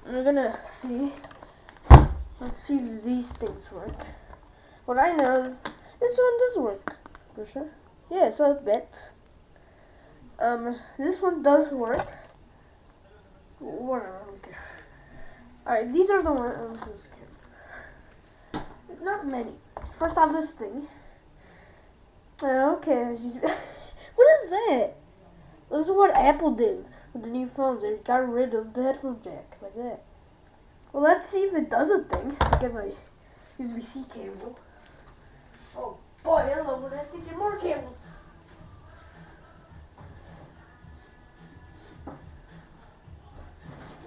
We're gonna see. Let's see if these things work. What I know is this one does work. For sure. Yeah, so I bet. This one does work. Whatever, I don't care. Alright, these are the ones. Not many. First off, this thing. Okay. What is that? This is what Apple did with the new phones. They got rid of the headphone jack, like that. Well, let's see if it does a thing. Get my USB-C cable. Oh boy, I love when I have to get more cables.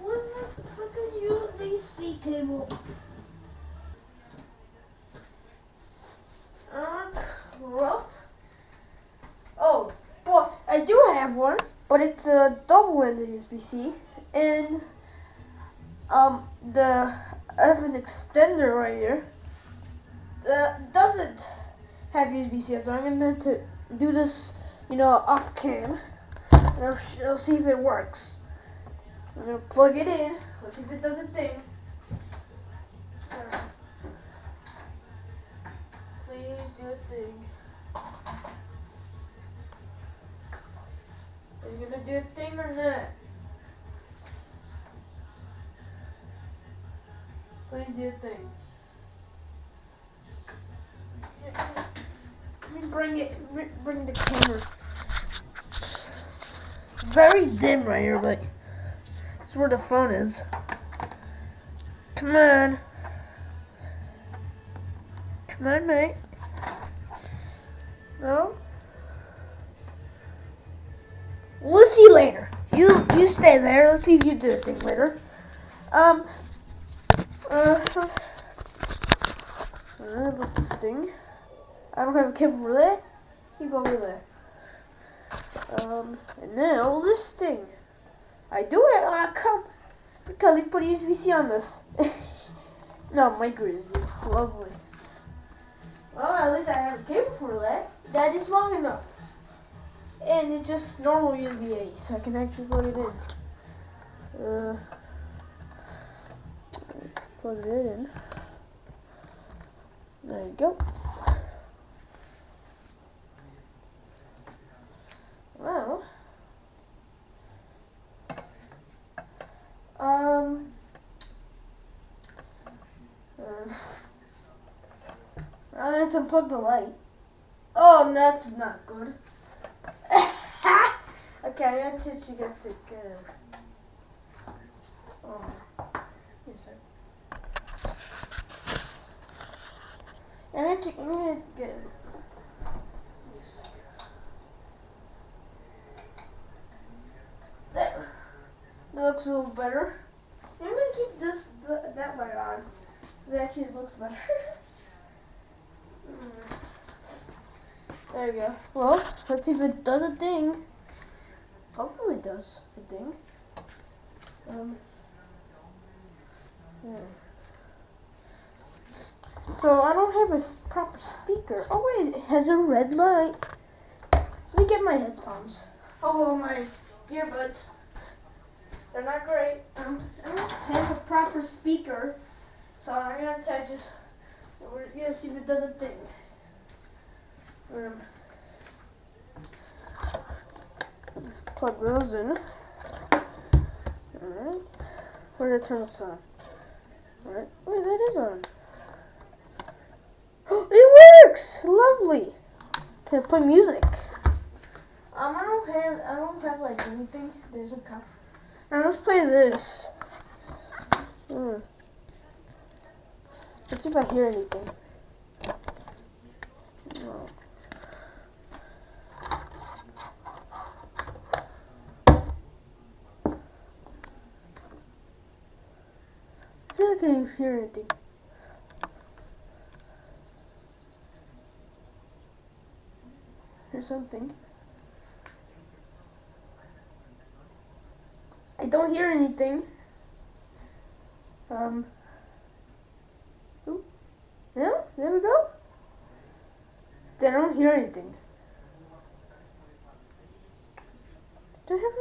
Where's my fucking USB-C cable? Well, oh boy, I do have one, but it's a double-ended USB-C, and I have an extender right here that doesn't have USB-C, so I'm gonna have to do this, off cam, and I'll see if it works. I'm gonna plug it in. Let's see if it does a thing. Please do a thing. Are you gonna do a thing or not? Please do a thing. Let me bring the camera. It's very dim right here, but that's where the phone is. Come on. Come on, mate. No? We'll see later. You stay there. Let's see if you do a thing later. About this thing. I don't have a cable for that. You go over there. And now this thing. I do it. Come. Because they put USB-C on this. No, micro USB. Lovely. Well, at least I have a cable for that. That is long enough. And it's just normal USB-A, so I can actually plug it in. Plug it in. There you go. Well, I have to unplug the light. Oh, that's not good. Okay, I have to get to get. Yes, sir. I have to get. Yes, there. That looks a little better. I'm gonna keep that light on. It actually looks better. There we go. Well, let's see if it does a thing. Hopefully it does a thing. Yeah. So I don't have a proper speaker. Oh wait, it has a red light. Let me get my headphones. Oh, my earbuds. They're not great. I don't have a proper speaker, so I'm gonna we're gonna see if it does a thing. Let's plug those in. Alright. Where did I turn this on? Alright. Wait, that is on. It works! Lovely! Can I play music? I don't have like anything. There's a cup. Now let's play this. Let's see if I hear anything. No. See if I can hear anything. Hear something. I don't hear anything. Ooh. Yeah, there we go. I don't hear anything. Do I have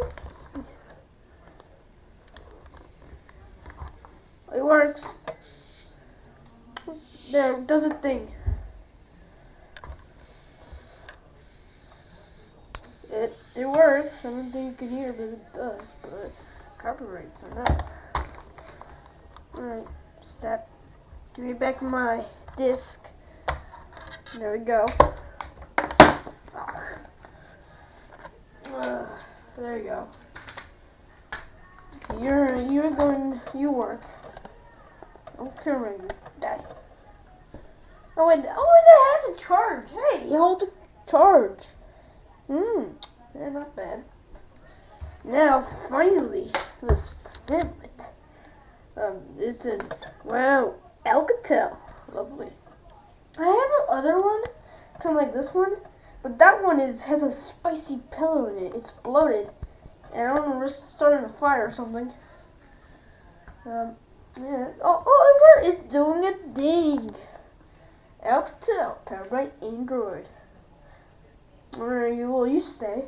works. There, it does a thing. It works. I don't think you can hear, but it does. But copyrights or not. Alright, stop. Give me back my disc. There we go. There you go. You work. Okay, ready. Die. Oh wait, that has a charge. Hey, hold the charge. Yeah, not bad. Now, finally, this tablet. It's a, wow, Alcatel. Lovely. I have another one, kind of like this one, but that one has a spicy pillow in it. It's bloated, and I don't know, it's starting a fire or something. Yeah. Oh, it's doing a thing. Alcatel, powered by Android. Alright, will you stay?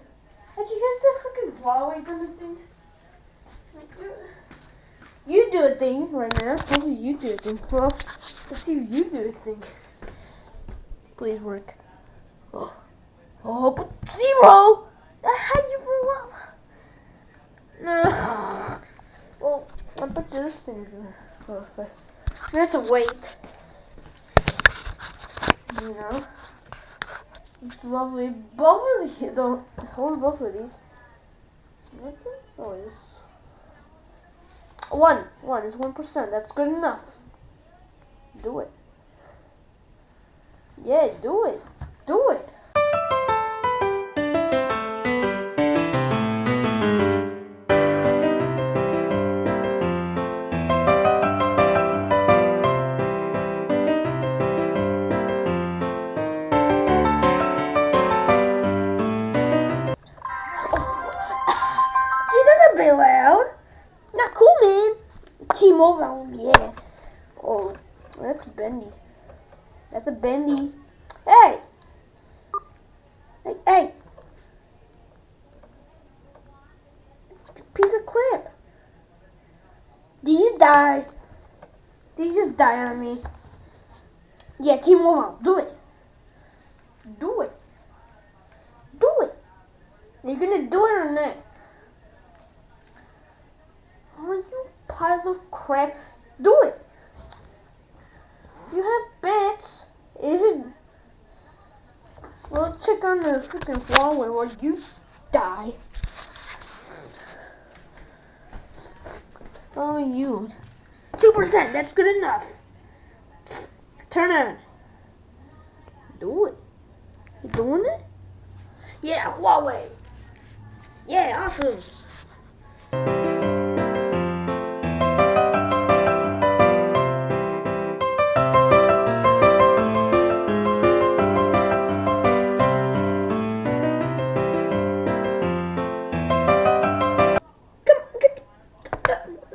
Actually, here's the freaking Huawei done a thing. You do a thing right now. Hopefully you do a thing. Well, let's see if you do a thing. Please work. Oh, but 0! How you roll up? No. Well, I bet you this thing's gonna perfect. We have to wait. You know? It's lovely. Both of these, though. Hold both of these. Oh, this. One is 1%. That's good enough. Do it. Yeah, do it. Do it. Gee, that's a bit loud. Not cool, man. T-Mobile, yeah. Oh, that's bendy. That's a bendy. Hey! Hey! Piece of crap. Did you die? Did you just die on me? Yeah, T-Mobile, do it. Do it. Do it. Are you gonna do it or not? Oh, you pile of crap. Do it. You have bats. Is it? Well, let's check on the freaking Huawei while you die. Oh, you. 2%. That's good enough. Turn on. Do it. You doing it? Yeah, Huawei. Yeah, awesome.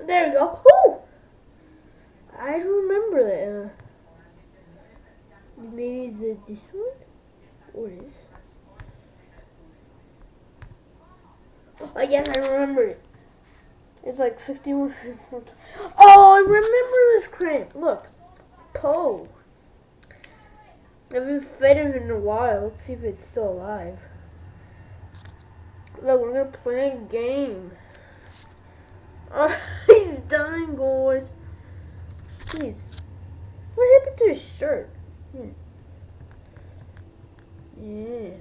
There we go. Ooh! I remember that. Maybe this one? Or this? I guess I remember it. It's like 61. Oh, I remember this crap. Look. Poe. I haven't fed him in a while. Let's see if it's still alive. Look, we're gonna play a game. Oh, he's dying, guys. Jeez. What happened to his shirt? Yeah.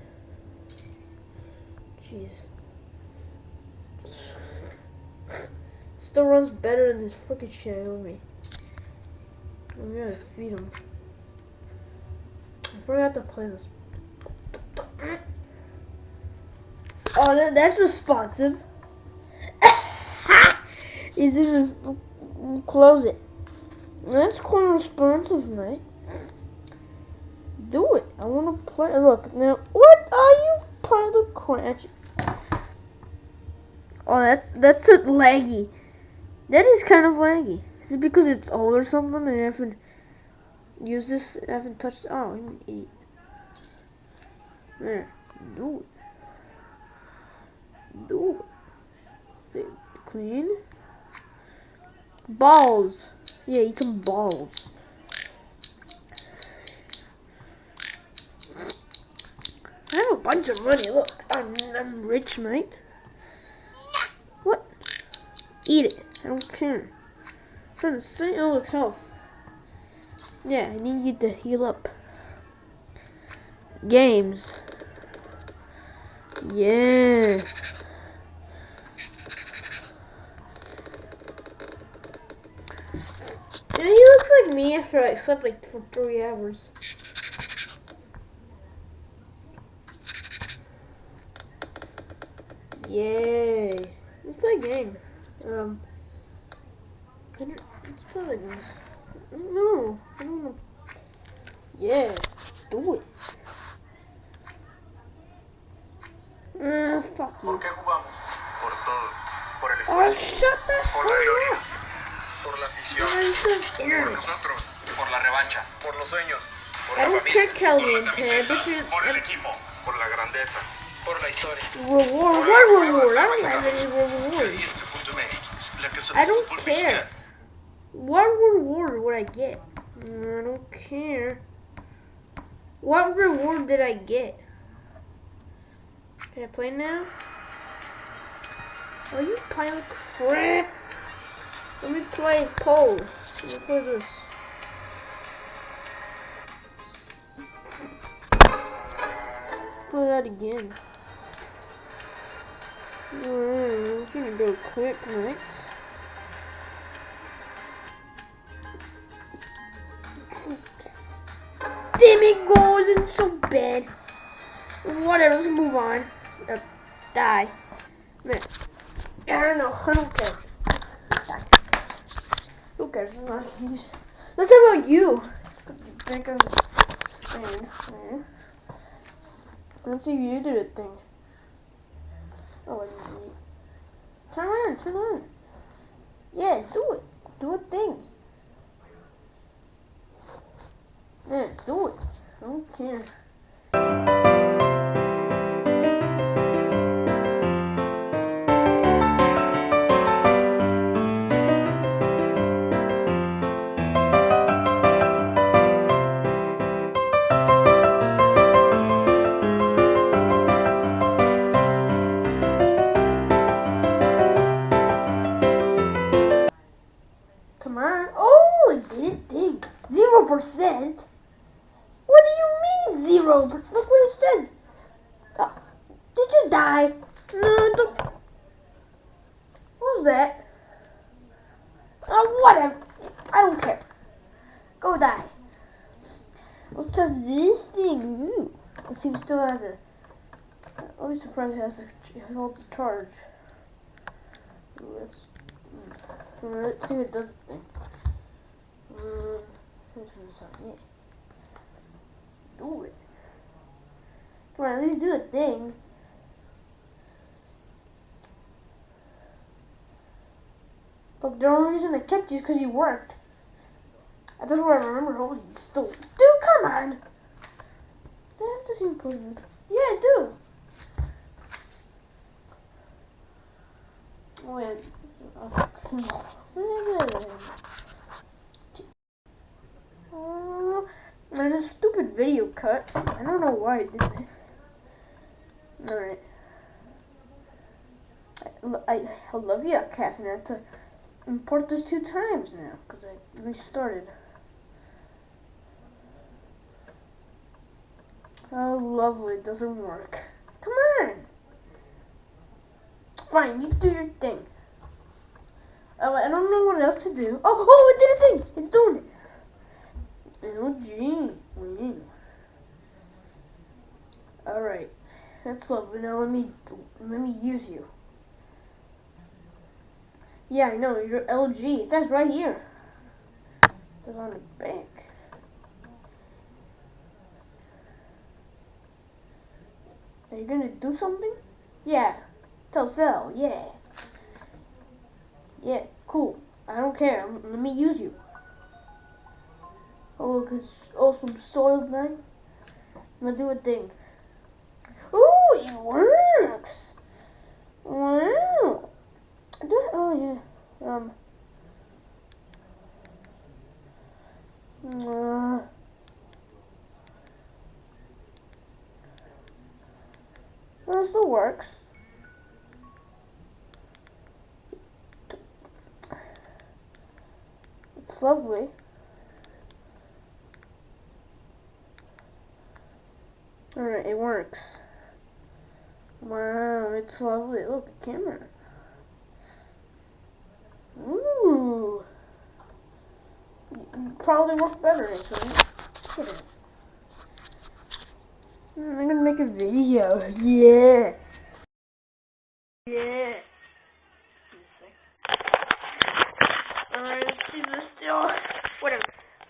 Jeez. Still runs better than this freaking Xiaomi. I'm gonna feed him. I forgot to play this. Oh, that's responsive. Is it? Close it. That's quite responsive, mate. Do it. I want to play. Look now. What are you pile of crap? Oh, that's a laggy. That is kind of laggy. Is it because it's old or something? And I haven't used this. I haven't touched. Oh, I'm an idiot. There. Do it. Do it. Clean. Balls. Yeah, eat some balls. I have a bunch of money. Look, I'm rich, mate. What? Eat it. I don't care. I'm trying to save your health. Yeah, I need you to heal up. Games. Yeah. And he looks like me after I slept like for 3 hours. Yay. Let's play a game. Let's play like this. No, I don't know. Yeah, do it. Fuck you. ¿Por qué jugamos? Por todo. Por el Oh, esfuerzo. shut the Por la hell gloria. up. Por la afición. Por Internet. nosotros. Por la revancha. Por los sueños. Por I la don't familia. care, Kelly Por and la Ted. camiseta. Por el equipo. Por la grandeza. Por la historia. Reward. What reward? I don't have any reward. I don't care. What reward would I get? I don't care. What reward did I get? Can I play now? Oh, you pile of crap. Let me play Pole. Let me play this. Let's play that again. I'm just gonna go quick, right? Damn it, goals and so bad. Whatever, let's move on. Die. There. I don't know, I don't care. Die. Who cares? Let's talk about you. Think of stand. Let's see if you do the thing. Oh, I didn't eat. Turn on. Yeah, do it. Do a thing. Yeah, do it. I don't care. Come on. Oh, I did a thing. 0%? What do you mean 0? Look what it says. Did you just die? No, don't. What was that? Oh, whatever. I don't care. Go die. Let's test this thing. Ooh. Let's see if it still has a. I'll be surprised it holds a charge. Let's see if it does the thing. Yeah. Do it. Come on, at least do a thing. Look, the only reason I kept you is because you worked. That's what I remember. Oh, you stole. Dude, come on. Do I have to see you put it? Yeah, I do. Oh, yeah. There's a stupid video cut. I don't know why I did it. Alright. I love you, Cass, and I have to import this 2 times now because I restarted. Oh, lovely. It doesn't work. Come on. Fine, you do your thing. Oh, I don't know what else to do. Oh, it did a thing. It's doing it. LG. Alright. That's lovely. Now let me use you. Yeah, I know. You're LG. It says right here. It says on the back. Are you gonna do something? Yeah. Tell Cell. Yeah. Yeah. Cool. I don't care. Let me use you. Oh, look, it's awesome soiled man. I'm gonna do a thing. Ooh, it works. Wow. Oh yeah. It still works. It's lovely. Alright, it works. Wow, it's lovely. Look, a camera. Ooh. Probably work better, actually. Look at it. I'm gonna make a video. Yeah. Yeah. Alright, let's see this still. Whatever.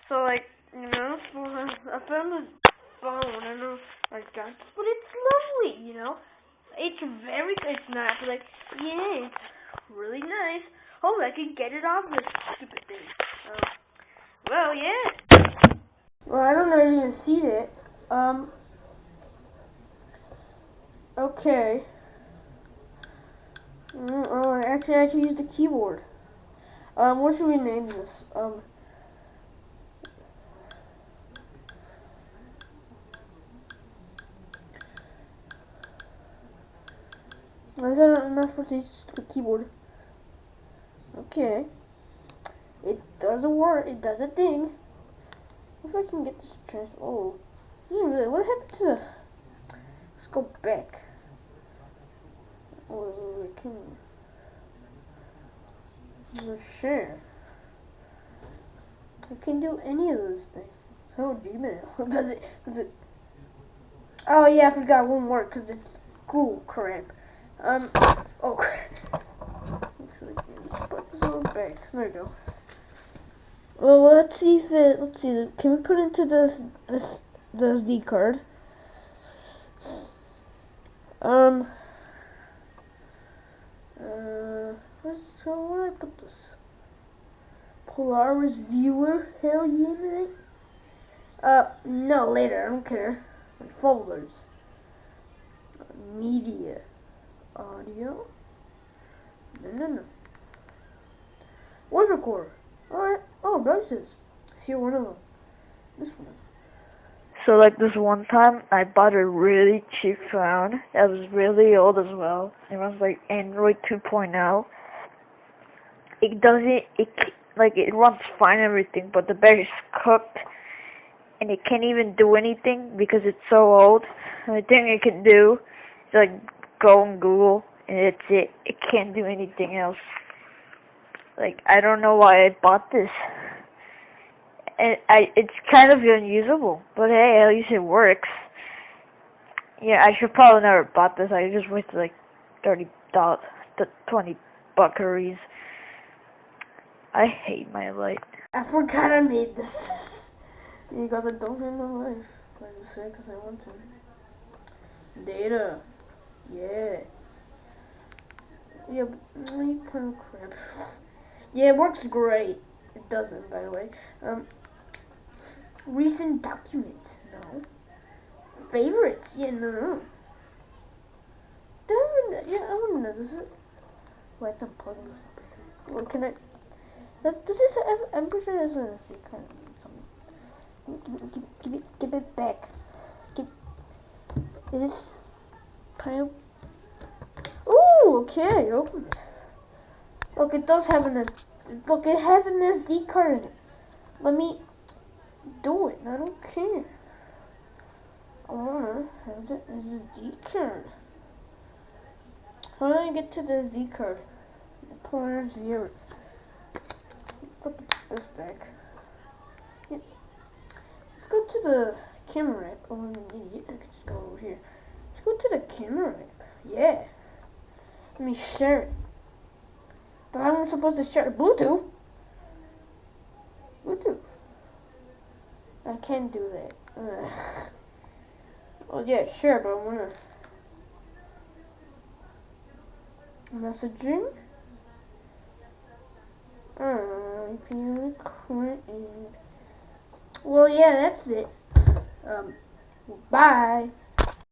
So, like, you know, I found the phone. I know I got this, but it's lovely, you know. It's very, it's not like, yeah, it's really nice. Oh, I can get it off this stupid thing. Well, yeah. Well, I don't know if you can see it. Okay. Oh, actually, I should use the keyboard. What should we name this? Is that enough for this keyboard? Okay. It does a work. It does a thing. If I can get this oh, this is really, what happened to the? Let's go back. Oh, I can. Sure. I can do any of those things. So Gmail. Does it? Oh yeah, I forgot one word because it's cool crap. Oh crap. Actually, let's put this on back. There we go. Well, let's see if it. Let's see. Can we put into this SD card? So where do I put this? Polaris viewer. Hell yeah, man. No, later. I don't care. My folders. Media. Audio. No. Voice recorder. Alright. Oh, devices. See one of them. This one. So like this one time I bought a really cheap phone that was really old as well. It was like Android 2.0. It runs fine and everything, but the battery's cooked and it can't even do anything because it's so old. The only thing it can do is like go on Google and that's it. It can't do anything else. Like I don't know why I bought this. And it's kind of unusable, but hey, at least it works. Yeah, I should probably never bought this. I just wasted like $30, 20 buckaries. I hate my life. I forgot I made this. Because I don't hate my life. I just say because I want to. Data. Yeah. Yeah, but you kind of crap. Yeah, it works great. It doesn't, by the way. Recent documents, no. Favorites, yeah, no. Yeah, I wouldn't know. Does it? Wait, I'm plugging this up. Well, can I? This is. I'm pretty sure this is a secret. Something. Give it back. Is this kind of? Ooh, okay, open it. Look, it does have an. Look, it has an SD card in it. Let me do it. I don't care. I wanna have the SD card. How do I get to the SD card? Polaris viewer. Put this back. Yeah. Let's go to the camera app. Oh, I'm an idiot. I can just go over here. Let's go to the camera app. Yeah. Let me share it. But how am I supposed to share it? Bluetooth? Bluetooth. I can't do that. Well, yeah, sure, but I wanna messaging. Well, yeah, that's it. Bye.